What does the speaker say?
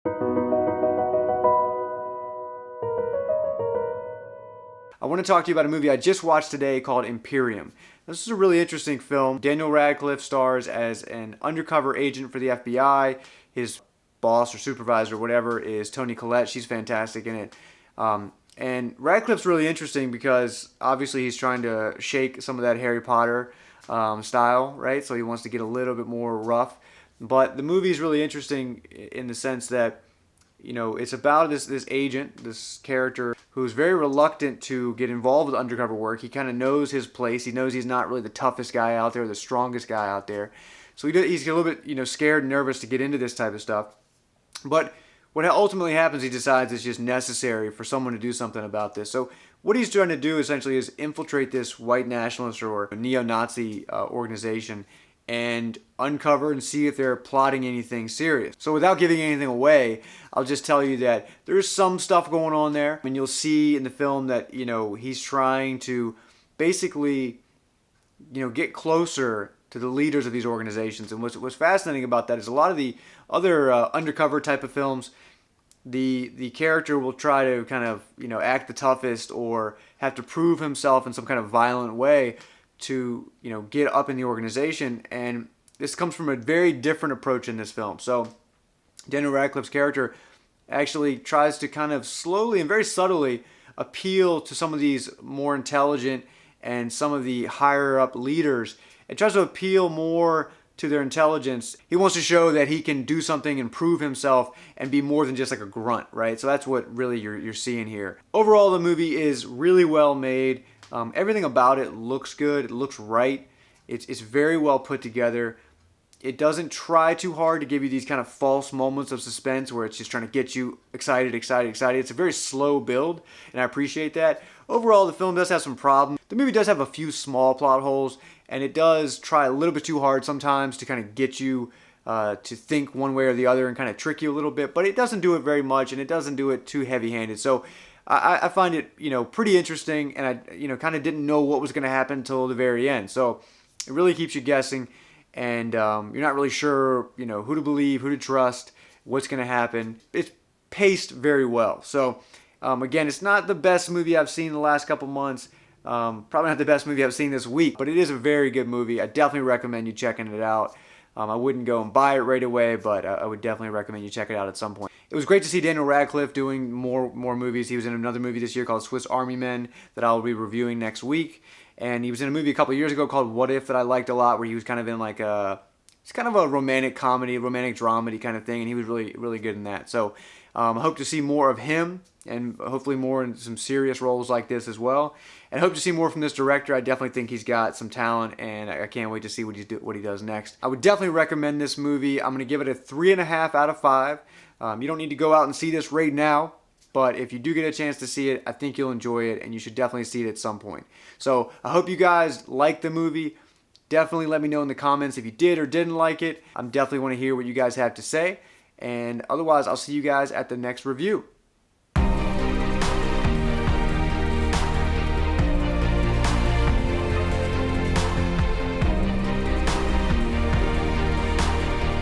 I want to talk to you about a movie I just watched today called Imperium. This is a really interesting film. Daniel Radcliffe stars as an undercover agent for the FBI. His boss or supervisor or whatever is Toni Collette. She's fantastic in it. And Radcliffe's really interesting because obviously he's trying to shake some of that Harry Potter style, right? So he wants to get a little bit more rough. But the movie is really interesting in the sense that, you know, it's about this agent, this character who's very reluctant to get involved with undercover work. He kind of knows his place. He knows he's not really the toughest guy out there, the strongest guy out there. So he's a little bit, you know, scared and nervous to get into this type of stuff. But what ultimately happens, he decides it's just necessary for someone to do something about this. So what he's trying to do essentially is infiltrate this white nationalist or neo-Nazi organization and uncover and see if they're plotting anything serious. So without giving anything away, I'll just tell you that there's some stuff going on there. And you'll see in the film that, you know, he's trying to basically, you know, get closer to the leaders of these organizations. And what's fascinating about that is a lot of the other undercover type of films, the character will try to kind of, you know, act the toughest or have to prove himself in some kind of violent way to, you know, get up in the organization. And this comes from a very different approach in this film. So Daniel Radcliffe's character actually tries to kind of slowly and very subtly appeal to some of these more intelligent and some of the higher up leaders. It tries to appeal more to their intelligence. He wants to show that he can do something and prove himself and be more than just like a grunt, right? So that's what really you're seeing here. Overall, the movie is really well made. Everything about it looks good. It looks right. It's very well put together. It doesn't try too hard to give you these kind of false moments of suspense where it's just trying to get you excited. It's a very slow build, and I appreciate that. Overall, the film does have some problems. The movie does have a few small plot holes, and it does try a little bit too hard sometimes to kind of get you to think one way or the other and kind of trick you a little bit, but it doesn't do it very much, and it doesn't do it too heavy-handed. So I find it, you know, pretty interesting, and I, you know, kind of didn't know what was going to happen until the very end. So it really keeps you guessing, and you're not really sure, you know, who to believe, who to trust, what's going to happen. It's paced very well. So again, it's not the best movie I've seen in the last couple months. Probably not the best movie I've seen this week, but it is a very good movie. I definitely recommend you checking it out. I wouldn't go and buy it right away, but I would definitely recommend you check it out at some point. It was great to see Daniel Radcliffe doing more movies. He was in another movie this year called Swiss Army Men that I'll be reviewing next week. And he was in a movie a couple years ago called What If that I liked a lot, where he was kind of in like it's kind of a romantic comedy, romantic dramedy kind of thing, and he was really, really good in that. So I hope to see more of him, and hopefully more in some serious roles like this as well. And I hope to see more from this director. I definitely think he's got some talent, and I can't wait to see what he does next. I would definitely recommend this movie. I'm going to give it a 3.5 out of 5. You don't need to go out and see this right now, but if you do get a chance to see it, I think you'll enjoy it, and you should definitely see it at some point. So I hope you guys like the movie. Definitely let me know in the comments if you did or didn't like it. I definitely want to hear what you guys have to say. And otherwise, I'll see you guys at the next review.